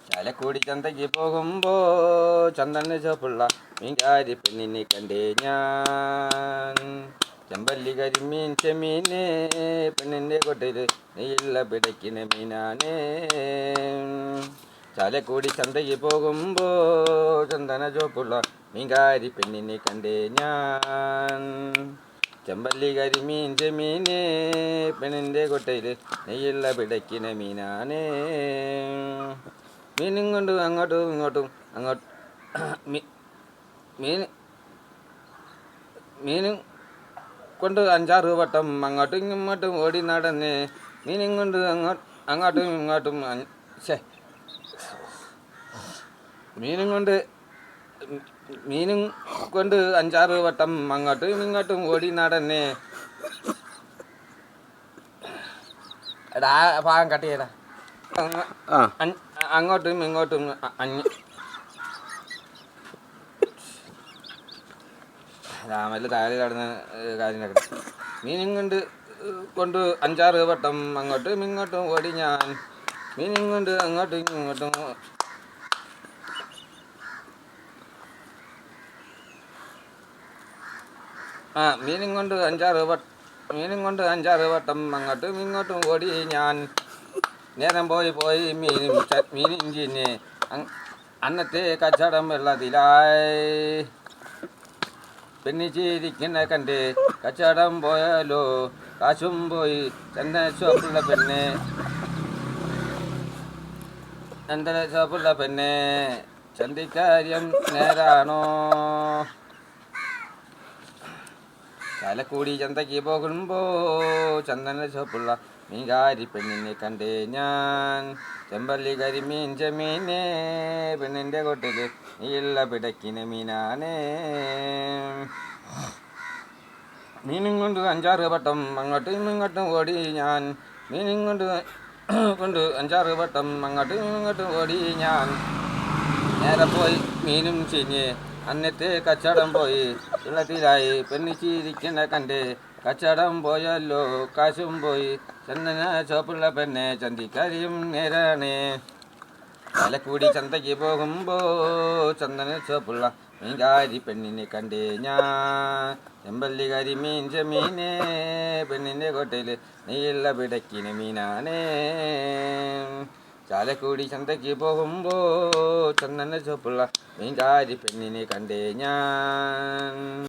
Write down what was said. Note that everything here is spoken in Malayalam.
ചാലക്കുടി ചന്തയ്ക്ക് പോകുമ്പോ ചന്ദന ചോപ്പുള്ള മീൻകാരി പെണ്ണിനെ കണ്ടേ ഞാൻ. ചെമ്പല്ലി കരിമീൻ ചെമ്മീനെ പെണ്ണിൻ്റെ കൊട്ടയിൽ നെയ്യുള്ള പിടയ്ക്കുന്ന മീനാനേ. ചാലക്കുടി ചന്തയ്ക്ക് പോകുമ്പോ ചന്ദന ചോപ്പുള്ള മീൻകാരി പെണ്ണിനെ കണ്ടേ ഞാൻ. ചെമ്പല്ലി കരിമീൻ ചെമ്മീനെ പെണ്ണിൻ്റെ കൊട്ടയിൽ നെയ്യുള്ള പിടയ്ക്കുന്ന മീനാനേ. മീനും കൊണ്ട് അങ്ങോട്ടും ഇങ്ങോട്ടും മീനും കൊണ്ട് 5-6 വട്ടം അങ്ങോട്ടും ഇങ്ങോട്ടും ഓടി നടന്നേ. മീനും കൊണ്ട് അങ്ങോട്ടും ഇങ്ങോട്ടും മീനും കൊണ്ട് 5-6 വട്ടം അങ്ങോട്ടും ഇങ്ങോട്ടും ഓടി നടന്നേ. എടാ ഭാഗം കട്ട് ചെയ്യടാ. അങ്ങോട്ടും ഇങ്ങോട്ടും രാമല്ല താഴെ കടന്ന കാര്യം. മീനും കൊണ്ട് 5-6 വട്ടം അങ്ങോട്ടും ഇങ്ങോട്ടും ഓടി ഞാൻ. മീനും കൊണ്ട് അങ്ങോട്ടും ഇങ്ങോട്ടും മീനും കൊണ്ട് 5-6 വട്ടം അങ്ങോട്ടും ഇങ്ങോട്ടും ഓടി ഞാൻ. നേരം പോയി മീനും ചീഞ്ഞ് അന്നത്തെ കച്ചവടം വെള്ളത്തിലായി. പെണ്ണിച്ചിരിക്കുന്ന കണ്ട് കച്ചവടം പോയാലോ, കാശും പോയി. ചന്ദന ചോപ്പുള്ള പെണ്ണ്, ചന്ദന ചോപ്പുള്ള പെണ്ണ്, ചന്തിക്കാര്യം നേരാണോ? ചാലക്കുടി ചന്തയ്ക്ക് പോകുമ്പോ ചന്ദന ചോപ്പുള്ള മീൻകാരി പെണ്ണിനെ കണ്ടേ ഞാൻ. ചെമ്പല്ലി കരിമീൻ ചെമ്മീനെ പെണ്ണിൻ്റെ കൊട്ടിൽ നീയുള്ള പിടയ്ക്കുന്ന മീനാനേ. മീനും കൊണ്ട് 5-6 വട്ടം അങ്ങോട്ടും ഇങ്ങോട്ടും ഓടി ഞാൻ. മീനും കൊണ്ട് 5-6 വട്ടം അങ്ങോട്ടും ഇങ്ങോട്ടും ഓടി ഞാൻ. നേരെ പോയി മീനും ചീഞ്ഞ് അന്നത്തെ കച്ചവടം പോയി. വെള്ളത്തിലായി പെണ്ണിച്ചിരിക്കുന്ന കണ്ട് കച്ചവടം പോയല്ലോ, കാശും പോയി. ചന്ദന ചോപ്പുള്ള പെണ്ണെ, ചന്തിക്കാരിയും നേരാണ്. ചാലക്കുടി ചന്തയ്ക്ക് പോകുമ്പോ ചന്ദന ചോപ്പുള്ള മീൻകാരി പെണ്ണിനെ കണ്ടേ ഞാൻ. ചെമ്പല്ലി കരിമീൻ ചെമ്മീനെ പെണ്ണിൻ്റെ കൊട്ടയിൽ നെയ്യുള്ള പിടയ്ക്കുന്ന മീനാനേ. ചാലക്കുടി ചന്തയ്ക്ക് പോകുമ്പോ ചന്ദന ചോപ്പുള്ള മീൻകാരി പെണ്ണിനെ കണ്ടേ ഞാൻ.